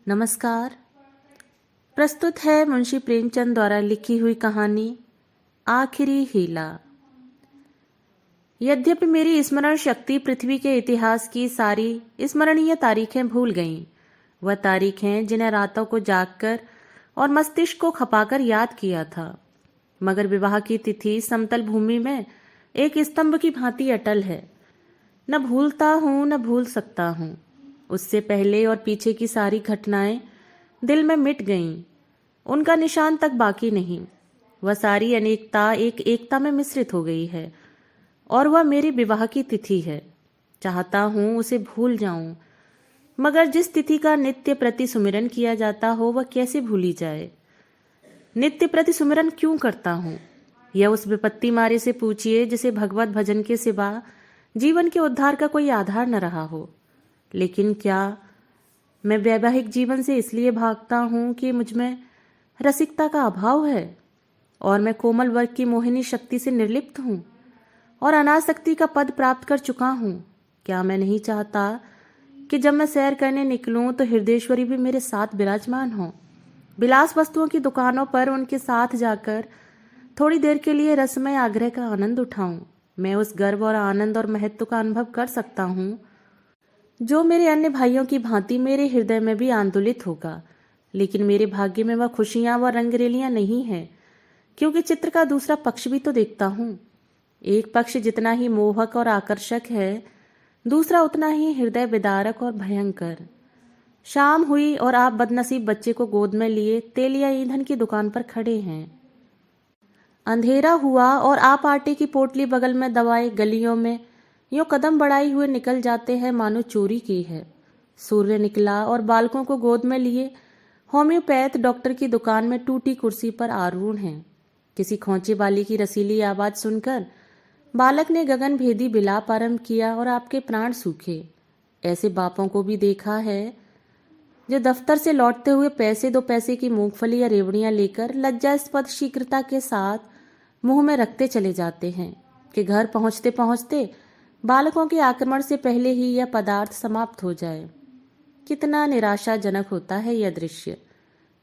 नमस्कार। प्रस्तुत है मुंशी प्रेमचंद द्वारा लिखी हुई कहानी आखिरी हीला। यद्यपि मेरी स्मरण शक्ति पृथ्वी के इतिहास की सारी स्मरणीय तारीखें भूल गईं, वह तारीखें जिन्हें रातों को जागकर और मस्तिष्क को खपाकर याद किया था, मगर विवाह की तिथि समतल भूमि में एक स्तंभ की भांति अटल है। न भूलता हूँ न भूल सकता हूँ। उससे पहले और पीछे की सारी घटनाएं दिल में मिट गईं, उनका निशान तक बाकी नहीं। वह सारी अनेकता एक एकता में मिश्रित हो गई है और वह मेरी विवाह की तिथि है। चाहता हूँ उसे भूल जाऊं, मगर जिस तिथि का नित्य प्रति सुमिरन किया जाता हो वह कैसे भूली जाए। नित्य प्रति सुमिरन क्यों करता हूँ, यह उस विपत्ति मारे से पूछिए जिसे भगवत भजन के सिवा जीवन के उद्धार का कोई आधार न रहा हो। लेकिन क्या मैं वैवाहिक जीवन से इसलिए भागता हूँ कि मुझमें रसिकता का अभाव है और मैं कोमल वर्ग की मोहिनी शक्ति से निर्लिप्त हूँ और अनासक्ति का पद प्राप्त कर चुका हूँ। क्या मैं नहीं चाहता कि जब मैं सैर करने निकलूं तो हृदयेश्वरी भी मेरे साथ विराजमान हो, विलास वस्तुओं की दुकानों पर उनके साथ जाकर थोड़ी देर के लिए रसमय आग्रह का आनंद उठाऊं। मैं उस गर्व और आनंद और महत्व का अनुभव कर सकता हूँ जो मेरे अन्य भाइयों की भांति मेरे हृदय में भी आंदोलित होगा। लेकिन मेरे भाग्य में वह खुशियां व रंगरेलियां नहीं है, क्योंकि चित्र का दूसरा पक्ष भी तो देखता हूँ। एक पक्ष जितना ही मोहक और आकर्षक है, दूसरा उतना ही हृदय विदारक और भयंकर। शाम हुई और आप बदनसीब बच्चे को गोद में लिए तेल या ईंधन की दुकान पर खड़े हैं। अंधेरा हुआ और आप आटे की पोटली बगल में दबाए गलियों में यूं कदम बढ़ाए हुए निकल जाते हैं मानो चोरी की है। सूर्य निकला और बालकों को गोद में लिए होम्योपैथ डॉक्टर की दुकान में टूटी कुर्सी पर आरूढ़ हैं। किसी खोंचे वाली की रसीली आवाज सुनकर बालक ने गगन भेदी विलाप आरंभ किया और आपके प्राण सूखे। ऐसे बापों को भी देखा है जो दफ्तर से लौटते हुए पैसे 2 पैसे की मूंगफली या रेवड़ियां लेकर लज्जास्पद शीघ्रता के साथ मुंह में रखते चले जाते हैं कि घर पहुंचते पहुंचते बालकों के आक्रमण से पहले ही यह पदार्थ समाप्त हो जाए। कितना निराशाजनक होता है यह दृश्य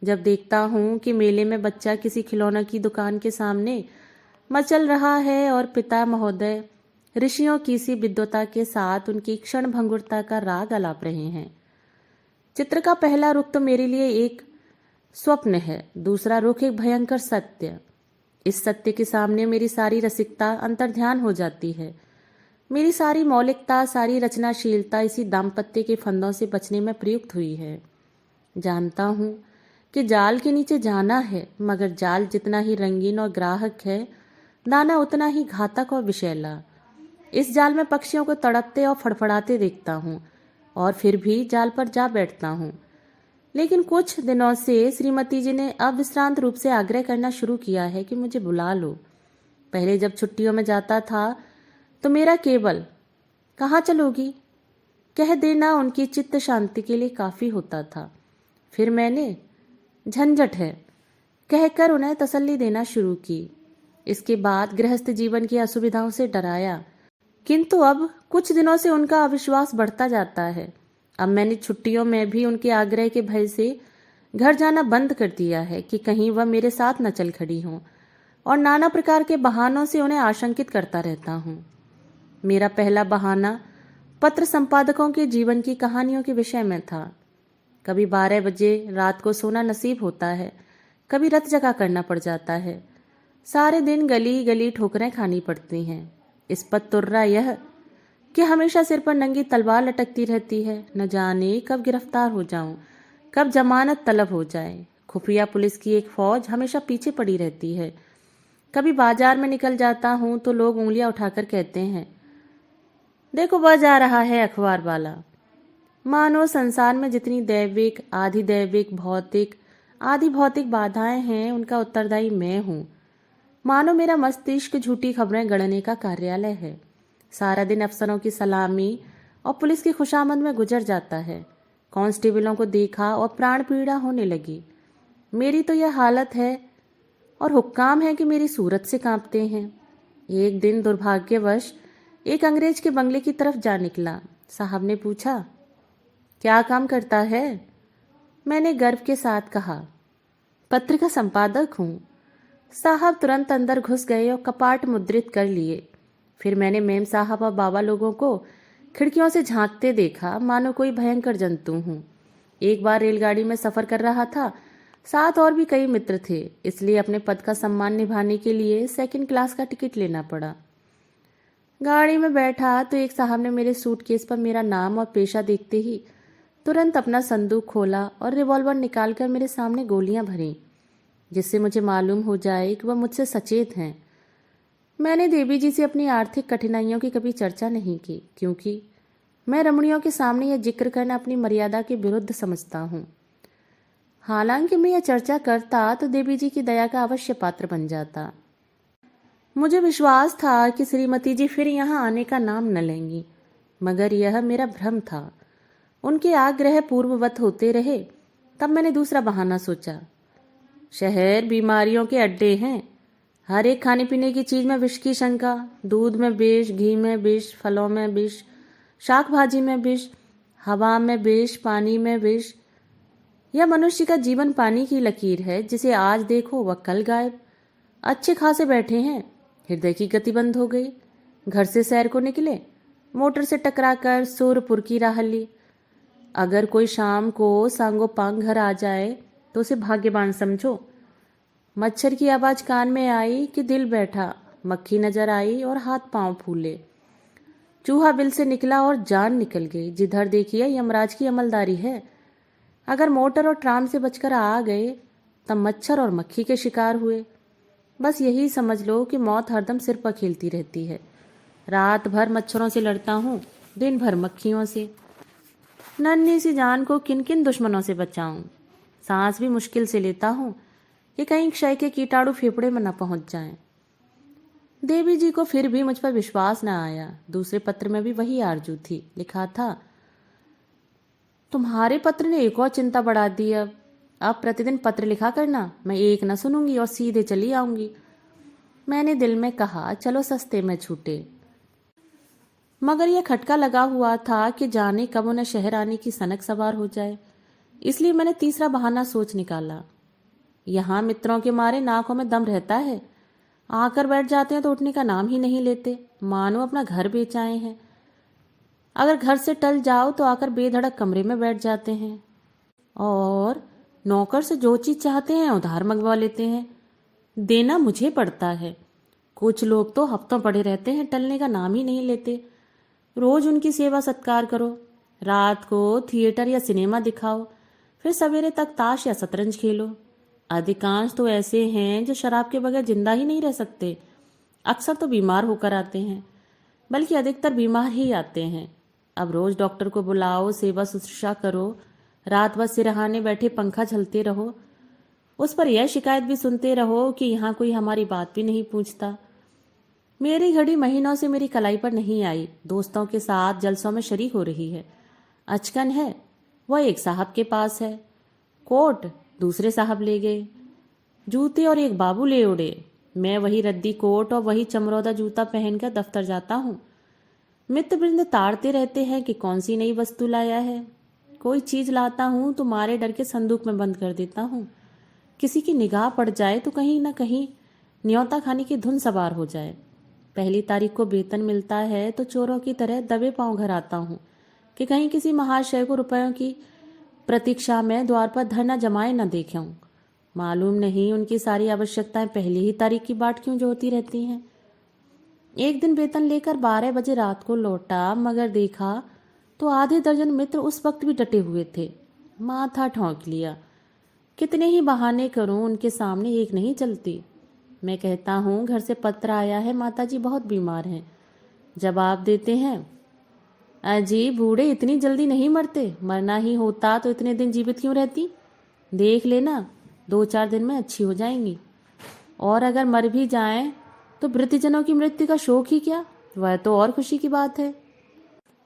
जब देखता हूं कि मेले में बच्चा किसी खिलौना की दुकान के सामने मचल रहा है और पिता महोदय ऋषियों की सी विद्वता के साथ उनकी क्षण भंगुरता का राग अलाप रहे हैं। चित्र का पहला रुख तो मेरे लिए एक स्वप्न है, दूसरा रुख एक भयंकर सत्य। इस सत्य के सामने मेरी सारी रसिकता अंतर्ध्यान हो जाती है। मेरी सारी मौलिकता, सारी रचनाशीलता इसी दाम्पत्य के फंदों से बचने में प्रयुक्त हुई है। जानता हूं कि जाल के नीचे जाना है, मगर जाल जितना ही रंगीन और ग्राहक है, दाना उतना ही घातक और विषैला। इस जाल में पक्षियों को तड़पते और फड़फड़ाते देखता हूँ और फिर भी जाल पर जा बैठता हूँ। लेकिन कुछ दिनों से श्रीमती जी ने अविश्रांत रूप से आग्रह करना शुरू किया है कि मुझे बुला लो। पहले जब छुट्टियों में जाता था तो मेरा केवल कहाँ चलोगी कह देना उनकी चित्त शांति के लिए काफी होता था। फिर मैंने झंझट है कहकर उन्हें तसल्ली देना शुरू की। इसके बाद गृहस्थ जीवन की असुविधाओं से डराया, किंतु अब कुछ दिनों से उनका अविश्वास बढ़ता जाता है। अब मैंने छुट्टियों में भी उनके आग्रह के भय से घर जाना बंद कर दिया है कि कहीं वह मेरे साथ न चल खड़ी हों, और नाना प्रकार के बहानों से उन्हें आशंकित करता रहता हूँ। मेरा पहला बहाना पत्र संपादकों के जीवन की कहानियों के विषय में था। कभी 12 बजे रात को सोना नसीब होता है, कभी रत जगा करना पड़ जाता है। सारे दिन गली गली ठोकरें खानी पड़ती हैं। इस पर तुर्रा यह कि हमेशा सिर पर नंगी तलवार लटकती रहती है। न जाने कब गिरफ्तार हो जाऊं, कब जमानत तलब हो जाए। खुफिया पुलिस की एक फौज हमेशा पीछे पड़ी रहती है। कभी बाजार में निकल जाता हूं तो लोग उंगलियां उठाकर कहते हैं, देखो वह जा रहा है अखबार वाला। मानो संसार में जितनी दैविक, आधि दैविक, भौतिक, आधि भौतिक बाधाएं हैं उनका उत्तरदायी मैं हूं। मानो मेरा मस्तिष्क झूठी खबरें गढ़ने का कार्यालय है। सारा दिन अफसरों की सलामी और पुलिस की खुशामद में गुजर जाता है। कांस्टेबलों को देखा और प्राण पीड़ा होने लगी। मेरी तो यह हालत है और हुक्काम है कि मेरी सूरत से कांपते हैं। एक दिन दुर्भाग्यवश एक अंग्रेज के बंगले की तरफ जा निकला। साहब ने पूछा, क्या काम करता है? मैंने गर्व के साथ कहा। पत्र का संपादक हूँ। साहब तुरंत अंदर घुस गए और कपाट मुद्रित कर लिए। फिर मैंने मेम साहब और बाबा लोगों को खिड़कियों से झांकते देखा, मानो कोई भयंकर जंतु हूँ। एक बार रेलगाड़ी में सफर कर रहा था, साथ और भी कई मित्र थे, इसलिए अपने पद का सम्मान निभाने के लिए सेकंड क्लास का टिकट लेना पड़ा। गाड़ी में बैठा तो एक साहब ने मेरे सूटकेस पर मेरा नाम और पेशा देखते ही तुरंत अपना संदूक खोला और रिवॉल्वर निकालकर मेरे सामने गोलियां भरी, जिससे मुझे मालूम हो जाए कि वह मुझसे सचेत हैं। मैंने देवी जी से अपनी आर्थिक कठिनाइयों की कभी चर्चा नहीं की, क्योंकि मैं रमणियों के सामने यह जिक्र करना अपनी मर्यादा के विरुद्ध समझता हूँ। हालांकि मैं यह चर्चा करता तो देवी जी की दया का अवश्य पात्र बन जाता। मुझे विश्वास था कि श्रीमती जी फिर यहाँ आने का नाम न लेंगी, मगर यह मेरा भ्रम था। उनके आग्रह पूर्ववत होते रहे। तब मैंने दूसरा बहाना सोचा। शहर बीमारियों के अड्डे हैं। हर एक खाने पीने की चीज में विष की शंका। दूध में विष, घी में विष, फलों में विष, शाक भाजी में विष, हवा में विष, पानी में विष। यह मनुष्य का जीवन पानी की लकीर है, जिसे आज देखो वह कल गायब। अच्छे खासे बैठे हैं, हृदय की गति बंद हो गई। घर से सैर को निकले, मोटर से टकराकर सूरपुर की राह ली। अगर कोई शाम को सांगोपांग घर आ जाए तो उसे भाग्यवान समझो। मच्छर की आवाज कान में आई कि दिल बैठा, मक्खी नजर आई और हाथ पांव फूले। चूहा बिल से निकला और जान निकल गई। जिधर देखिए यमराज की अमलदारी है। अगर मोटर और ट्राम से बचकर आ गए तब मच्छर और मक्खी के शिकार हुए। बस यही समझ लो कि मौत हरदम सिर पर खेलती रहती है। रात भर मच्छरों से लड़ता हूँ, दिन भर मक्खियों से। नन्ही सी जान को किन किन दुश्मनों से बचाऊं। सांस भी मुश्किल से लेता हूँ कि कहीं क्षय के कीटाणु फेफड़े में न पहुंच जाएं। देवी जी को फिर भी मुझ पर विश्वास न आया। दूसरे पत्र में भी वही आरजू थी। लिखा था, तुम्हारे पत्र ने एक और चिंता बढ़ा दी। अब प्रतिदिन पत्र लिखा करना, मैं एक न सुनूंगी और सीधे चली आऊंगी। मैंने दिल में कहा, चलो सस्ते में छूटे। मगर यह खटका लगा हुआ था कि जाने कब उन्हें शहर आने की सनक सवार हो जाए। इसलिए मैंने तीसरा बहाना सोच निकाला। यहाँ मित्रों के मारे नाकों में दम रहता है। आकर बैठ जाते हैं तो उठने का नाम ही नहीं लेते, मानो अपना घर बेच आए हैं। अगर घर से टल जाओ तो आकर बेधड़क कमरे में बैठ जाते हैं और नौकर से जो चीज चाहते हैं उधार मंगवा लेते हैं। देना मुझे पड़ता है। कुछ लोग तो हफ्तों पड़े रहते हैं, टलने का नाम ही नहीं लेते। रोज उनकी सेवा सत्कार करो, रात को थिएटर या सिनेमा दिखाओ, फिर सवेरे तक ताश या शतरंज खेलो। अधिकांश तो ऐसे हैं जो शराब के बगैर जिंदा ही नहीं रह सकते। अक्सर तो बीमार होकर आते हैं, बल्कि अधिकतर बीमार ही आते हैं। अब रोज डॉक्टर को बुलाओ, सेवा शुश्रूषा करो, रात भर सिरहाने बैठे पंखा झलते रहो, उस पर यह शिकायत भी सुनते रहो कि यहाँ कोई हमारी बात भी नहीं पूछता। मेरी घड़ी महीनों से मेरी कलाई पर नहीं आई। दोस्तों के साथ जलसों में शरीक हो रही है। अचकन है, वह एक साहब के पास है। कोट दूसरे साहब ले गए। जूते और एक बाबू ले उड़े। मैं वही रद्दी कोट और वही चमरौदा जूता पहनकर दफ्तर जाता हूँ। मित्रवृंद ताड़ते रहते हैं कि कौन सी नई वस्तु लाया है। कोई चीज लाता हूँ तो मारे डर के संदूक में बंद कर देता हूँ। किसी की निगाह पड़ जाए तो कहीं न कहीं न्योता खाने की धुन सवार हो जाए। पहली तारीख को वेतन मिलता है तो चोरों की तरह दबे पांव घर आता हूँ कि कहीं किसी महाशय को रुपयों की प्रतीक्षा में द्वार पर धरना जमाए न देखे हूँ। मालूम नहीं उनकी सारी आवश्यकताएं पहली ही तारीख की बाट क्यों जोती रहती हैं। एक दिन वेतन लेकर 12 बजे रात को लौटा, मगर देखा तो आधे दर्जन मित्र उस वक्त भी डटे हुए थे। माथा ठोंक लिया। कितने ही बहाने करूं, उनके सामने एक नहीं चलती। मैं कहता हूँ घर से पत्र आया है, माताजी बहुत बीमार हैं। जवाब देते हैं, अजी बूढ़े इतनी जल्दी नहीं मरते, मरना ही होता तो इतने दिन जीवित क्यों रहती। देख लेना 2-4 दिन में अच्छी हो जाएंगी। और अगर मर भी जाएं तो वृद्धजनों की मृत्यु का शोक ही क्या, वह तो और खुशी की बात है।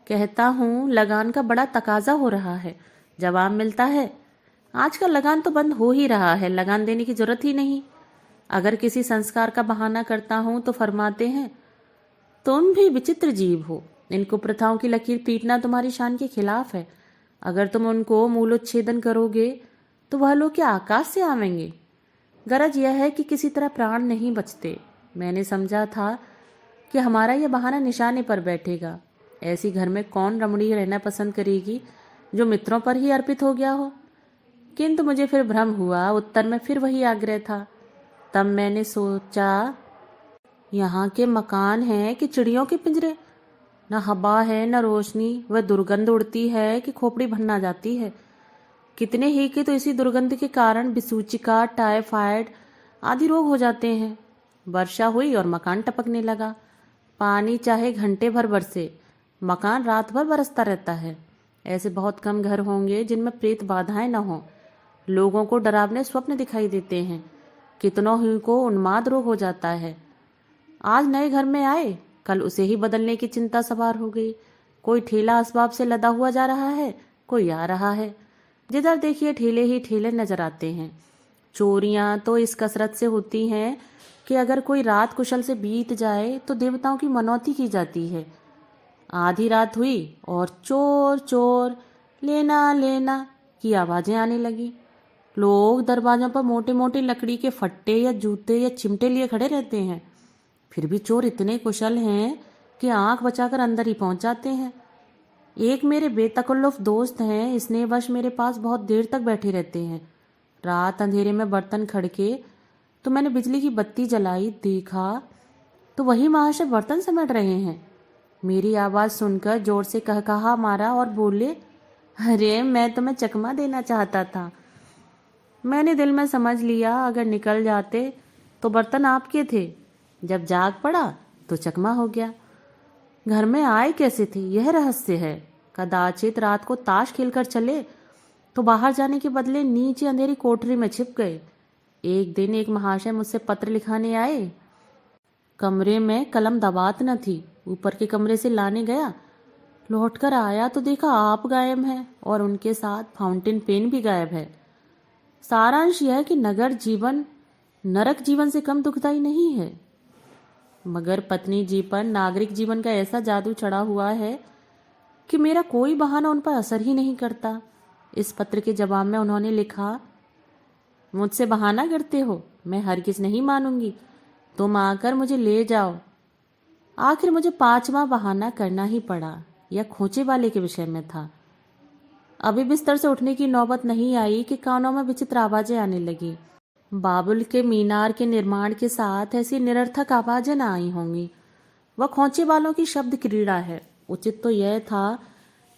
कहता हूँ लगान का बड़ा तकाजा हो रहा है। जवाब मिलता है, आजकल लगान तो बंद हो ही रहा है, लगान देने की जरूरत ही नहीं। अगर किसी संस्कार का बहाना करता हूं तो फरमाते हैं, तुम भी विचित्र जीव हो। इनको प्रथाओं की लकीर पीटना तुम्हारी शान के खिलाफ है। अगर तुम उनको मूलोच्छेदन करोगे तो वह लोग क्या आकाश से आवेंगे? गरज यह है कि किसी तरह प्राण नहीं बचते। मैंने समझा था कि हमारा यह बहाना निशाने पर बैठेगा। ऐसी घर में कौन रमणीय रहना पसंद करेगी जो मित्रों पर ही अर्पित हो गया हो? किंतु मुझे फिर भ्रम हुआ। उत्तर में फिर वही आग्रह था। तब मैंने सोचा, यहाँ के मकान हैं कि चिड़ियों के पिंजरे? न हवा है न रोशनी, वह दुर्गंध उड़ती है कि खोपड़ी भन्ना जाती है। कितने ही के तो इसी दुर्गंध के कारण विसूचिका, टाइफाइड आदि रोग हो जाते हैं। वर्षा हुई और मकान टपकने लगा। पानी चाहे घंटे भर बरसे, मकान रात भर बरसता रहता है। ऐसे बहुत कम घर होंगे जिनमें प्रेत बाधाएं न हों। लोगों को डरावने स्वप्न दिखाई देते हैं। कितनों ही को उन्माद रोग हो जाता है। आज नए घर में आए, कल उसे ही बदलने की चिंता सवार हो गई। कोई ठेला असबाब से लदा हुआ जा रहा है, कोई आ रहा है। जिधर देखिए ठेले ही ठेले नजर आते हैं। चोरियां तो इस कसरत से होती हैं कि अगर कोई रात कुशल से बीत जाए तो देवताओं की मनौती की जाती है। आधी रात हुई और चोर चोर, लेना लेना की आवाजें आने लगी। लोग दरवाजों पर मोटे मोटे लकड़ी के फट्टे या जूते या चिमटे लिए खड़े रहते हैं। फिर भी चोर इतने कुशल हैं कि आंख बचाकर अंदर ही पहुंच जाते हैं। एक मेरे बेतकल्लुफ दोस्त हैं, स्नेहवश मेरे पास बहुत देर तक बैठे रहते हैं। रात अंधेरे में बर्तन खड़के तो मैंने बिजली की बत्ती जलाई, देखा तो वही महाशय बर्तन समेट रहे हैं। मेरी आवाज़ सुनकर जोर से कहकहा मारा और बोले, अरे मैं तुम्हें चकमा देना चाहता था। मैंने दिल में समझ लिया अगर निकल जाते तो बर्तन आपके थे। जब जाग पड़ा तो चकमा हो गया। घर में आए कैसे थे यह रहस्य है। कदाचित रात को ताश खेलकर चले तो बाहर जाने के बदले नीचे अंधेरी कोठरी में छिप गए। एक दिन एक महाशय मुझसे पत्र लिखाने आए। कमरे में कलम दबात न थी। ऊपर के कमरे से लाने गया, लौटकर आया तो देखा आप गायब हैं और उनके साथ फाउंटेन पेन भी गायब है। सारांश यह है कि नगर जीवन नरक जीवन से कम दुखदाई नहीं है, मगर पत्नी जी पर नागरिक जीवन का ऐसा जादू चढ़ा हुआ है कि मेरा कोई बहाना उन पर असर ही नहीं करता। इस पत्र के जवाब में उन्होंने लिखा, मुझसे बहाना करते हो, मैं हरगिज नहीं मानूंगी। तुम आकर मुझे ले जाओ। आखिर मुझे 5वां बहाना करना ही पड़ा। यह खोचे वाले के विषय में था। अभी बिस्तर से उठने की नौबत नहीं आई कि कानों में विचित्र आवाजें आने लगी। बाबुल के मीनार के निर्माण के साथ ऐसी निरर्थक आवाजें न आई होंगी। वह खोचे वालों की शब्द क्रीड़ा है। उचित तो यह था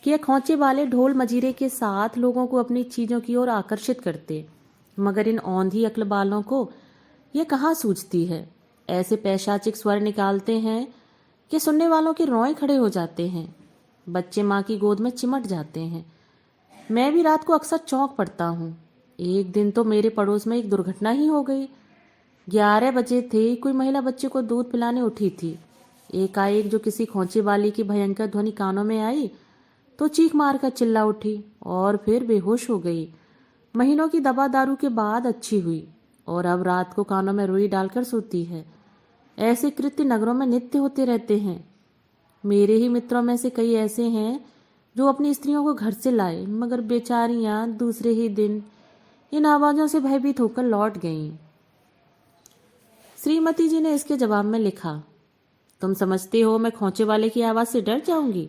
कि यह खोचे वाले ढोल मजीरे के साथ लोगों को अपनी चीजों की ओर आकर्षित करते, मगर इन औंधी अक्ल बालों को यह कहाँ सूझती है। ऐसे पैशाचिक स्वर निकालते हैं कि सुनने वालों के रोए खड़े हो जाते हैं। बच्चे माँ की गोद में चिमट जाते हैं। मैं भी रात को अक्सर चौंक पड़ता हूँ। एक दिन तो मेरे पड़ोस में एक दुर्घटना ही हो गई। 11 बजे थे, कोई महिला बच्चे को दूध पिलाने उठी थी। एकाएक जो किसी खोंचे वाली की भयंकर ध्वनि कानों में आई तो चीख मारकर चिल्ला उठी और फिर बेहोश हो गई। महीनों की दवा दारू के बाद अच्छी हुई और अब रात को कानों में रुई डालकर सोती है। ऐसे कृत्य नगरों में नित्य होते रहते हैं। मेरे ही मित्रों में से कई ऐसे हैं जो अपनी स्त्रियों को घर से लाए, मगर बेचारियां दूसरे ही दिन इन आवाजों से भयभीत होकर लौट गईं। श्रीमती जी ने इसके जवाब में लिखा, तुम समझते हो मैं खोंचे वाले की आवाज से डर जाऊंगी?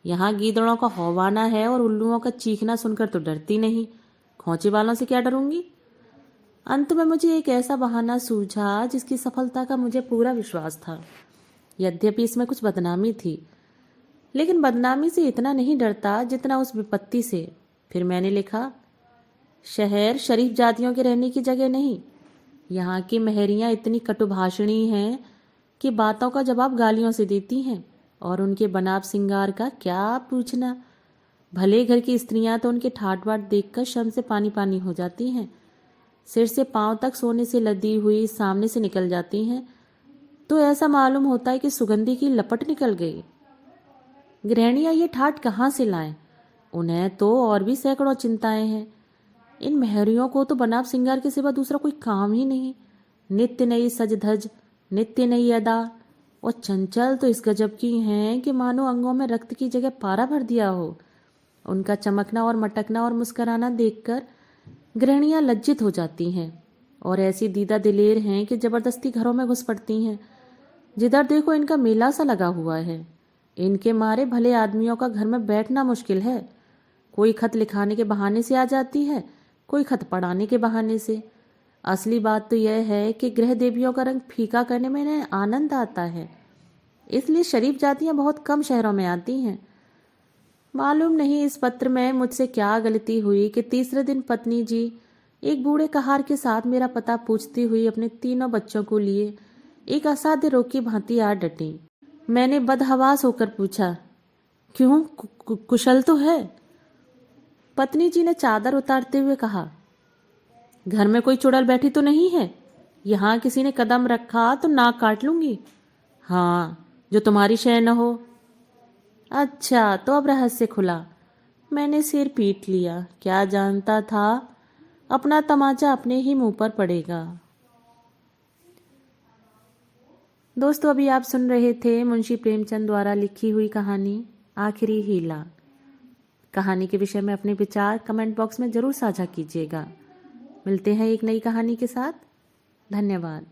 यहाँ गीदड़ों का हौवाना है और उल्लुओं का चीखना सुनकर तो डरती नहीं। खोंचे वालों से क्या डरूंगी? अंत में मुझे एक ऐसा बहाना सूझा जिसकी सफलता का मुझे पूरा विश्वास था। यद्यपि इसमें कुछ बदनामी थी, लेकिन बदनामी से इतना नहीं डरता जितना उस विपत्ति से। फिर मैंने लिखा, शहर शरीफ जातियों के रहने की जगह नहीं। यहाँ की महरियाँ इतनी कटुभाषणी हैं कि बातों का जवाब गालियों से देती हैं, और उनके बनाव सिंगार का क्या पूछना। भले घर की स्त्रियां तो उनके ठाट बाट देखकर शर्म से पानी पानी हो जाती हैं। सिर से पांव तक सोने से लदी हुई सामने से निकल जाती हैं तो ऐसा मालूम होता है कि सुगंधी की लपट निकल गई। गृहिणियां ये ठाट कहाँ से लाएं? उन्हें तो और भी सैकड़ों चिंताएं हैं। इन महरियों को तो बनाव सिंगार के सिवा दूसरा कोई काम ही नहीं। नित्य नई सज धज, नित्य नई अदा, और चंचल तो इस गजब की हैं कि मानो अंगों में रक्त की जगह पारा भर दिया हो। उनका चमकना और मटकना और मुस्कराना देखकर गृहिणियां लज्जित हो जाती हैं और ऐसी दीदा दिलेर हैं कि जबरदस्ती घरों में घुस पड़ती हैं। जिधर देखो इनका मेला सा लगा हुआ है। इनके मारे भले आदमियों का घर में बैठना मुश्किल है। कोई खत लिखाने के बहाने से आ जाती है, कोई खत पढ़ाने के बहाने से। असली बात तो यह है कि गृह देवियों का रंग फीका करने में इन्हें आनंद आता है। इसलिए शरीफ जातियां बहुत कम शहरों में आती हैं। मालूम नहीं इस पत्र में मुझसे क्या गलती हुई कि तीसरे दिन पत्नी जी एक बूढ़े कहार के साथ मेरा पता पूछती हुई अपने तीनों बच्चों को लिए एक असाध्य रोग की भांति आ डटी। मैंने बदहवास होकर पूछा, क्यों, कुशल तो है? पत्नी जी ने चादर उतारते हुए कहा, घर में कोई चुड़ैल बैठी तो नहीं है? यहाँ किसी ने कदम रखा तो नाक काट लूंगी। हाँ, जो तुम्हारी शय न हो। अच्छा, तो अब रहस्य खुला। मैंने सिर पीट लिया। क्या जानता था अपना तमाचा अपने ही मुंह पर पड़ेगा। दोस्तों, अभी आप सुन रहे थे मुंशी प्रेमचंद द्वारा लिखी हुई कहानी आखिरी हीला। कहानी के विषय में अपने विचार कमेंट बॉक्स में जरूर साझा कीजिएगा। मिलते हैं एक नई कहानी के साथ। धन्यवाद।